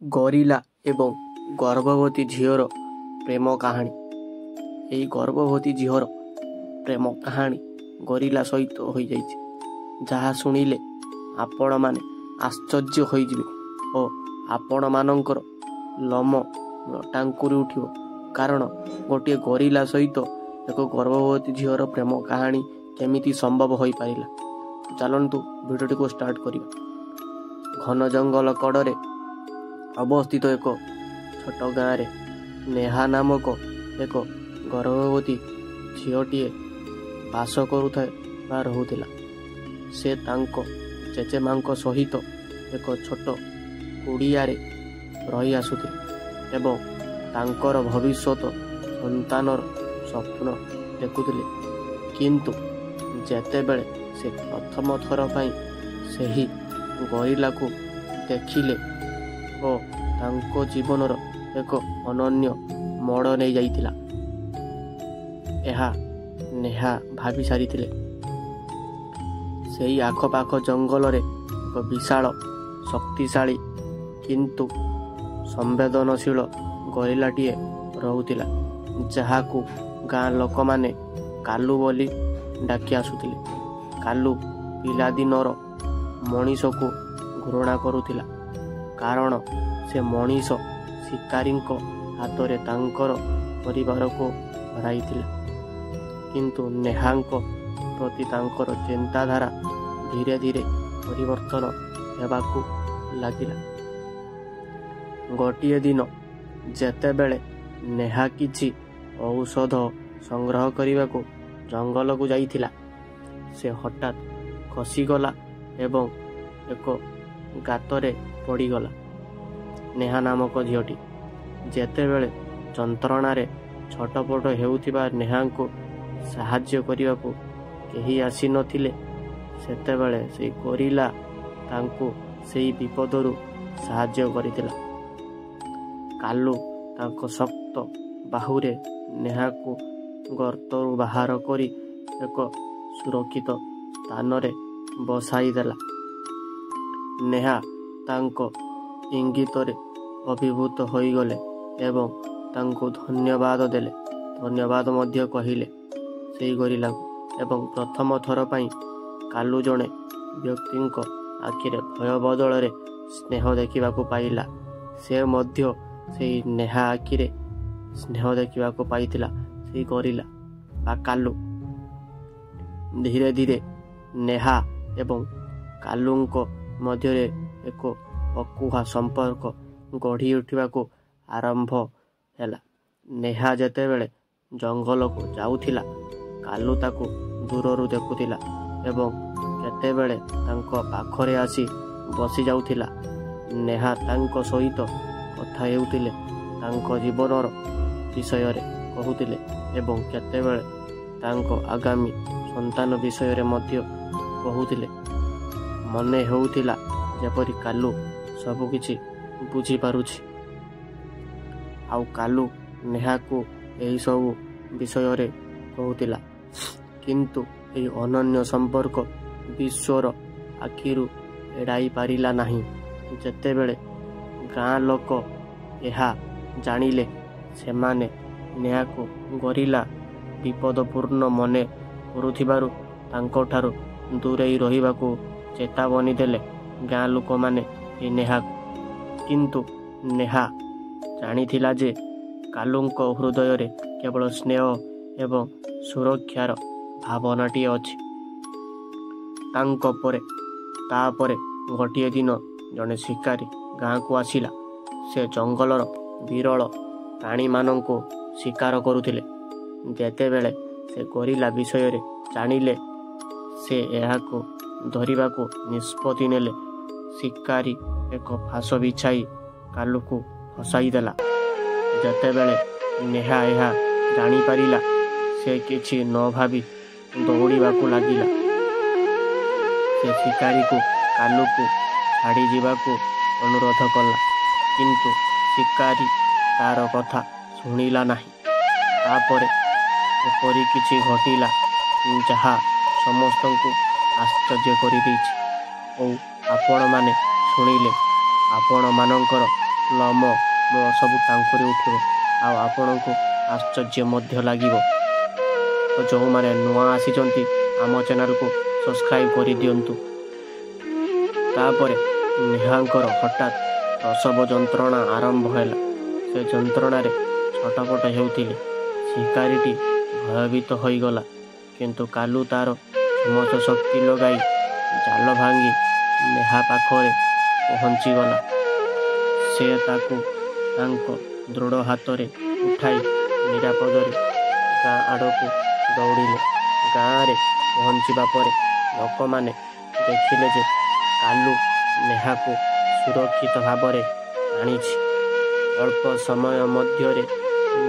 ଗରିଲା ଏବଂ ଗର୍ଭବତୀ ଝିଅର ପ୍ରେମ କାହାଣୀ। ଏହି ଗର୍ଭବତୀ ଝିଅର ପ୍ରେମ କାହାଣୀ ଗରିଲା ସହିତ ହୋଇଯାଇଛି, ଯାହା ଶୁଣିଲେ ଆପଣମାନେ ଆଶ୍ଚର୍ଯ୍ୟ ହୋଇଯିବେ ଓ ଆପଣମାନଙ୍କର ଲୋମ ଟାଙ୍କୁରି ଉଠିବ। କାରଣ ଗୋଟିଏ ଗରିଲା ସହିତ ଏକ ଗର୍ଭବତୀ ଝିଅର ପ୍ରେମ କାହାଣୀ କେମିତି ସମ୍ଭବ ହୋଇପାରିଲା। ଚାଲନ୍ତୁ ଭିଡ଼ିଓଟିକୁ ଷ୍ଟାର୍ଟ କରିବା। ଘନ ଜଙ୍ଗଲ କଡ଼ରେ ଅବସ୍ଥିତ ଏକ ଛୋଟ ଗାଁରେ ନେହା ନାମକ ଏକ ଗର୍ଭବତୀ ଝିଅଟିଏ ବାସ କରୁଥାଏ ବା ରହୁଥିଲା। ସେ ତାଙ୍କ ଜେଜେମାଙ୍କ ସହିତ ଏକ ଛୋଟ କୁଡ଼ିଆରେ ରହି ଆସୁଥିଲେ ଏବଂ ତାଙ୍କର ଭବିଷ୍ୟତ ସନ୍ତାନର ସ୍ୱପ୍ନ ଦେଖୁଥିଲେ। କିନ୍ତୁ ଯେତେବେଳେ ସେ ପ୍ରଥମ ଥର ପାଇଁ ସେହି ଗରିଲାକୁ ଦେଖିଲେ ଓ ତାଙ୍କ ଜୀବନର ଏକ ଅନନ୍ୟ ମୋଡ଼ ନେଇଯାଇଥିଲା, ଏହା ନେହା ଭାବି ସାରିଥିଲେ। ସେହି ଆଖପାଖ ଜଙ୍ଗଲରେ ଏକ ବିଶାଳ, ଶକ୍ତିଶାଳୀ କିନ୍ତୁ ସମ୍ବେଦନଶୀଳ ଗରିଲାଟିଏ ରହୁଥିଲା, ଯାହାକୁ ଗାଁ ଲୋକମାନେ କାଲୁ ବୋଲି ଡାକି ଆସୁଥିଲେ। କାଲୁ ପିଲାଦିନର ମଣିଷକୁ ଘୃଣା କରୁଥିଲା, କାରଣ ସେ ମଣିଷ ଶିକାରୀଙ୍କ ହାତରେ ତାଙ୍କର ପରିବାରକୁ ହରାଇଥିଲା। କିନ୍ତୁ ନେହାଙ୍କ ପ୍ରତି ତାଙ୍କର ଚିନ୍ତାଧାରା ଧୀରେ ଧୀରେ ପରିବର୍ତ୍ତନ ହେବାକୁ ଲାଗିଲା। ଗୋଟିଏ ଦିନ ଯେତେବେଳେ ନେହା କିଛି ଔଷଧ ସଂଗ୍ରହ କରିବାକୁ ଜଙ୍ଗଲକୁ ଯାଇଥିଲା, ସେ ହଠାତ୍ ଖସିଗଲା ଏବଂ ଏକ ଗାତରେ ପଡ଼ିଗଲା। ନେହା ନାମକ ଝିଅଟି ଯେତେବେଳେ ଯନ୍ତ୍ରଣାରେ ଛଟପଟ ହେଉଥିବା ନେହାଙ୍କୁ ସାହାଯ୍ୟ କରିବାକୁ କେହି ଆସିନଥିଲେ, ସେତେବେଳେ ସେହି ଗରିଲା ତାଙ୍କୁ ସେହି ବିପଦରୁ ସାହାଯ୍ୟ କରିଥିଲା। କାଲୁ ତାଙ୍କ ଶକ୍ତ ବାହୁରେ ନେହାକୁ ଗର୍ତ୍ତରୁ ବାହାର କରି ଏକ ସୁରକ୍ଷିତ ସ୍ଥାନରେ ବସାଇ ଦେଲା। ନେହା ତାଙ୍କ ଇଙ୍ଗିତରେ ଅଭିଭୂତ ହୋଇଗଲେ ଏବଂ ତାଙ୍କୁ ଧନ୍ୟବାଦ ମଧ୍ୟ କହିଲେ ସେହି ଗରିଲାକୁ। ଏବଂ ପ୍ରଥମ ଥର ପାଇଁ କାଲୁ ଜଣେ ବ୍ୟକ୍ତିଙ୍କ ଆଖିରେ ଭୟ ବଦଳରେ ସ୍ନେହ ଦେଖିବାକୁ ପାଇଲା। ସେ ମଧ୍ୟ ସେହି ନେହା ଆଖିରେ ସ୍ନେହ ଦେଖିବାକୁ ପାଇଥିଲା। ସେହି ଗରିଲା ବା କାଲୁ ଧୀରେ ଧୀରେ ନେହା ଏବଂ କାଲୁଙ୍କ ମଧ୍ୟରେ ଏକ ଅକୁହା ସମ୍ପର୍କ ଗଢ଼ି ଉଠିବାକୁ ଆରମ୍ଭ ହେଲା। ନେହା ଯେତେବେଳେ ଜଙ୍ଗଲକୁ ଯାଉଥିଲା, କାଲୁ ତାକୁ ଦୂରରୁ ଦେଖୁଥିଲା ଏବଂ କେତେବେଳେ ତାଙ୍କ ପାଖରେ ଆସି ବସି ଯାଉଥିଲା। ନେହା ତାଙ୍କ ସହିତ କଥା ହେଉଥିଲେ, ତାଙ୍କ ଜୀବନର ବିଷୟରେ କହୁଥିଲେ ଏବଂ କେତେବେଳେ ତାଙ୍କ ଆଗାମୀ ସନ୍ତାନ ବିଷୟରେ ମଧ୍ୟ କହୁଥିଲେ। ମନେ ହେଉଥିଲା ଯେପରି କାଲୁ ସବୁକିଛି ବୁଝିପାରୁଛି ଆଉ କାଲୁ ନେହାକୁ ଏହିସବୁ ବିଷୟରେ କହୁଥିଲା। କିନ୍ତୁ ଏହି ଅନନ୍ୟ ସମ୍ପର୍କ ବିଶ୍ୱର ଆଖିରୁ ଏଡ଼ାଇ ପାରିଲା ନାହିଁ। ଯେତେବେଳେ ଗାଁ ଲୋକ ଏହା ଜାଣିଲେ, ସେମାନେ ନେହାକୁ ଗରିଲା ବିପଦପୂର୍ଣ୍ଣ ମନେ କରୁଥିବାରୁ ତାଙ୍କଠାରୁ ଦୂରେଇ ରହିବାକୁ ଚେତାବନୀ ଦେଲେ ଗାଁ ଲୋକମାନେ ନେହାକୁ। କିନ୍ତୁ ନେହା ଜାଣିଥିଲା ଯେ କାଲୁଙ୍କ ହୃଦୟରେ କେବଳ ସ୍ନେହ ଏବଂ ସୁରକ୍ଷାର ଭାବନାଟିଏ ଅଛି। ତାପରେ ଗୋଟିଏ ଦିନ ଜଣେ ଶିକାରୀ ଗାଁକୁ ଆସିଲା। ସେ ଜଙ୍ଗଲର ବିରଳ ପ୍ରାଣୀମାନଙ୍କୁ ଶିକାର କରୁଥିଲେ। ଯେତେବେଳେ ସେ ଗରିଲା ବିଷୟରେ ଜାଣିଲେ, ସେ ଏହାକୁ ଧରିବାକୁ ନିଷ୍ପତ୍ତି ନେଲେ। ଶିକାରୀ ଏକ ଫାଶ ବିଛାଇ କାଲୁକୁ ଫସାଇ ଦେଲା। ଯେତେବେଳେ ନେହା ଏହା ଜାଣିପାରିଲା, ସେ କିଛି ନ ଭାବି ଦୌଡ଼ିବାକୁ ଲାଗିଲା। ସେ ଶିକାରୀକୁ କାଲୁକୁ ଛାଡ଼ି ଯିବାକୁ ଅନୁରୋଧ କଲା, କିନ୍ତୁ ଶିକାରୀ ତାର କଥା ଶୁଣିଲା ନାହିଁ। ତାପରେ ଏପରି କିଛି ଘଟିଲା ଯାହା ସମସ୍ତଙ୍କୁ ଆଶ୍ଚର୍ଯ୍ୟ କରିଦେଇଛି ଓ ଆପଣମାନେ ଶୁଣିଲେ ଆପଣମାନଙ୍କର ଲମ ମୋ ସବୁ ଟାଙ୍କୁରି ଉଠିବ ଆଉ ଆପଣଙ୍କୁ ଆଶ୍ଚର୍ଯ୍ୟ ମଧ୍ୟ ଲାଗିବ। ତ ଯେଉଁମାନେ ନୂଆ ଆସିଛନ୍ତି ଆମ ଚ୍ୟାନେଲକୁ ସବସ୍କ୍ରାଇବ୍ କରିଦିଅନ୍ତୁ। ତାପରେ ନେହାଙ୍କର ହଠାତ୍ ପ୍ରସବ ଯନ୍ତ୍ରଣା ଆରମ୍ଭ ହେଲା। ସେ ଯନ୍ତ୍ରଣାରେ ଛଟପଟ ହେଉଥିଲେ। ଶିକାରୀଟି ଭୟଭୀତ ହୋଇଗଲା। କିନ୍ତୁ କାଲୁ ତାର ସମସ୍ତ ଶକ୍ତି ଲଗାଇ ଜାଲ ଭାଙ୍ଗି ନେହା ପାଖରେ ପହଞ୍ଚିଗଲା। ସେ ତାକୁ ତାଙ୍କ ଦୃଢ଼ ହାତରେ ଉଠାଇ ନିରାପଦରେ ଗାଁ ଆଡ଼କୁ ଦୌଡ଼ିଲେ। ଗାଁରେ ପହଞ୍ଚିବା ପରେ ଲୋକମାନେ ଦେଖିଲେ ଯେ କାଲୁ ନେହାକୁ ସୁରକ୍ଷିତ ଭାବରେ ଆଣିଛି। ଅଳ୍ପ ସମୟ ମଧ୍ୟରେ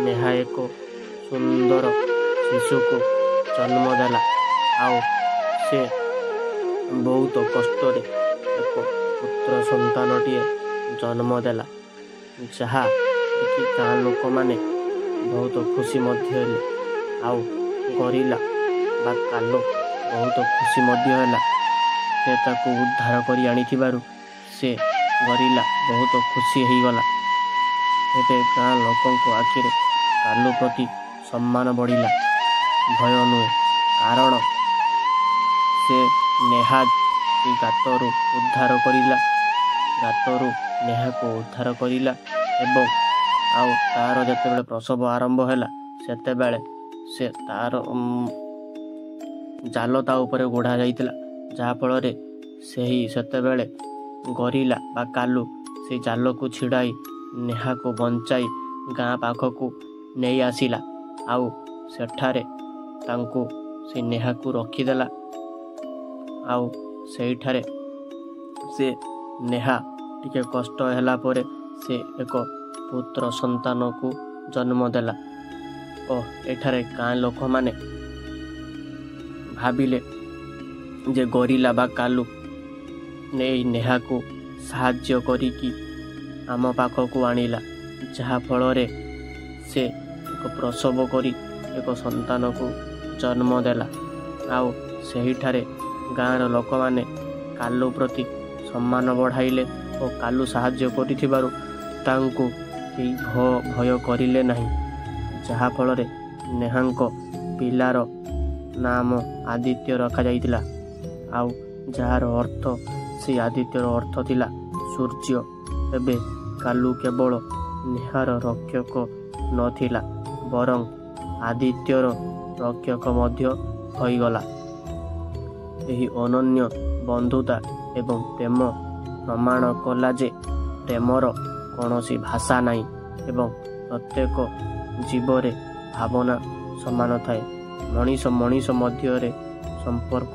ନେହା ଏକ ସୁନ୍ଦର ଶିଶୁକୁ ଜନ୍ମ ଦେଲା। ଆଉ ସେ ବହୁତ କଷ୍ଟରେ ଏକ ପୁତ୍ର ସନ୍ତାନଟିଏ ଜନ୍ମ ଦେଲା, ଯାହା ଦେଖି ଗାଁ ଲୋକମାନେ ବହୁତ ଖୁସି ମଧ୍ୟ ହେଲେ। ଆଉ ଗରିଲା ବା କାଲୁ ବହୁତ ଖୁସି ମଧ୍ୟ ହେଲା। ସେ ତାକୁ ଉଦ୍ଧାର କରି ଆଣିଥିବାରୁ ସେ ଗରିଲା ବହୁତ ଖୁସି ହେଇଗଲା। ଏବେ ଗାଁ ଲୋକଙ୍କ ଆଖିରେ କାଲୁ ପ୍ରତି ସମ୍ମାନ ବଢ଼ିଲା, ଭୟ ନୁହେଁ। କାରଣ ସେ ନେହା ଗାତରୁ ଉଦ୍ଧାର କରିଲା, ଗାତରୁ ନେହାକୁ ଉଦ୍ଧାର କରିଲା ଏବଂ ଆଉ ତାର ଯେତେବେଳେ ପ୍ରସବ ଆରମ୍ଭ ହେଲା ସେତେବେଳେ ସେ ତାର ଜାଲ ତା ଉପରେ ଗୋଢ଼ା ଯାଇଥିଲା, ଯାହାଫଳରେ ସେତେବେଳେ ଗରିଲା ବା କାଲୁ ସେଇ ଜାଲକୁ ଛିଡ଼ାଇ ନେହାକୁ ବଞ୍ଚାଇ ଗାଁ ପାଖକୁ ନେଇ ଆସିଲା। ଆଉ ସେଠାରେ ତାଙ୍କୁ ସେ ନେହାକୁ ରଖିଦେଲା। ଆଉ ସେଇଠାରେ ସେ ନେହା ଟିକେ କଷ୍ଟ ହେଲା ପରେ ସେ ଏକ ପୁତ୍ର ସନ୍ତାନକୁ ଜନ୍ମ ଦେଲା। ଓ ଏଠାରେ ଗାଁ ଲୋକମାନେ ଭାବିଲେ ଯେ ଗରିଲା ବା କାଲୁ ନେଇ ନେହାକୁ ସାହାଯ୍ୟ କରିକି ଆମ ପାଖକୁ ଆଣିଲା, ଯାହାଫଳରେ ସେ ଏକ ପ୍ରସବ କରି ଏକ ସନ୍ତାନକୁ ଜନ୍ମ ଦେଲା। ଆଉ ସେହିଠାରେ ଗାଁର ଲୋକମାନେ କାଲୁ ପ୍ରତି ସମ୍ମାନ ବଢ଼ାଇଲେ ଓ କାଲୁ ସାହାଯ୍ୟ କରିଥିବାରୁ ତାଙ୍କୁ କେହି ଭୟ କରିଲେ ନାହିଁ, ଯାହାଫଳରେ ନେହାଙ୍କ ପିଲାର ନାମ ଆଦିତ୍ୟ ରଖାଯାଇଥିଲା। ଆଉ ଯାହାର ଅର୍ଥ ସେଇ ଆଦିତ୍ୟର ଅର୍ଥ ଥିଲା ସୂର୍ଯ୍ୟ। ଏବେ କାଲୁ କେବଳ ନେହାର ରକ୍ଷକ ନଥିଲା, ବରଂ ଆଦିତ୍ୟର ରକ୍ଷକ ମଧ୍ୟ ହୋଇଗଲା। ଏହି ଅନନ୍ୟ ବନ୍ଧୁତା ଏବଂ ପ୍ରେମ ପ୍ରମାଣ କଲା ଯେ ପ୍ରେମର କୌଣସି ଭାଷା ନାହିଁ ଏବଂ ପ୍ରତ୍ୟେକ ଜୀବରେ ଭାବନା ସମାନ ଥାଏ। ମଣିଷ ମଧ୍ୟରେ ସମ୍ପର୍କ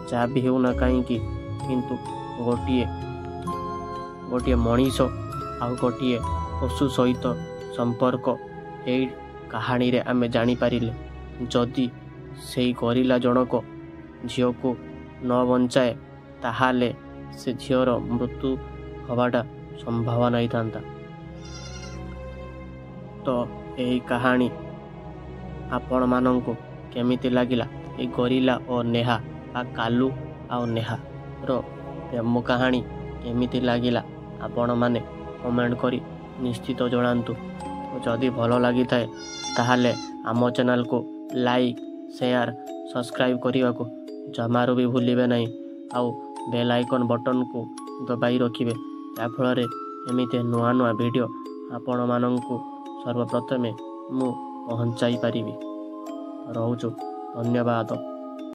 ଯାହା ବି ହେଉନା କାହିଁକି, କିନ୍ତୁ ଗୋଟିଏ ମଣିଷ ଆଉ ଗୋଟିଏ ପଶୁ ସହିତ ସମ୍ପର୍କ ଏଇ କାହାଣୀରେ ଆମେ ଜାଣିପାରିଲେ। ଯଦି ସେଇ ଗରିଲା ଜଣକ ଝିଅକୁ ନ ବଞ୍ଚାଏ ତାହେଲେ ସେ ଝିଅର ମୃତ୍ୟୁ ହେବାଟା ସମ୍ଭାବନା ହେଇଥାନ୍ତା। ତ ଏହି କାହାଣୀ ଆପଣମାନଙ୍କୁ କେମିତି ଲାଗିଲା? ଏ ଗରିଲା ଓ ନେହା ବା କାଲୁ ଆଉ ନେହାର ପ୍ରେମ କାହାଣୀ କେମିତି ଲାଗିଲା ଆପଣମାନେ କମେଣ୍ଟ କରି ନିଶ୍ଚିତ ଜଣାନ୍ତୁ। ଯଦି ଭଲ ଲାଗିଥାଏ ତାହେଲେ ଆମ ଚ୍ୟାନେଲକୁ ଲାଇକ୍, ସେୟାର, ସବସ୍କ୍ରାଇବ୍ କରିବାକୁ ଜମାରୁ ବି ଭୁଲିବେ ନାହିଁ। ଆଉ ବେଲ୍ ଆଇକନ୍ ବଟନ୍କୁ ଦବାଇ ରଖିବେ, ଯାହାଫଳରେ ଏମିତି ନୂଆ ଭିଡ଼ିଓ ଆପଣମାନଙ୍କୁ ସର୍ବପ୍ରଥମେ ମୁଁ ପହଞ୍ଚାଇ ପାରିବି। ରହୁଛୁ, ଧନ୍ୟବାଦ।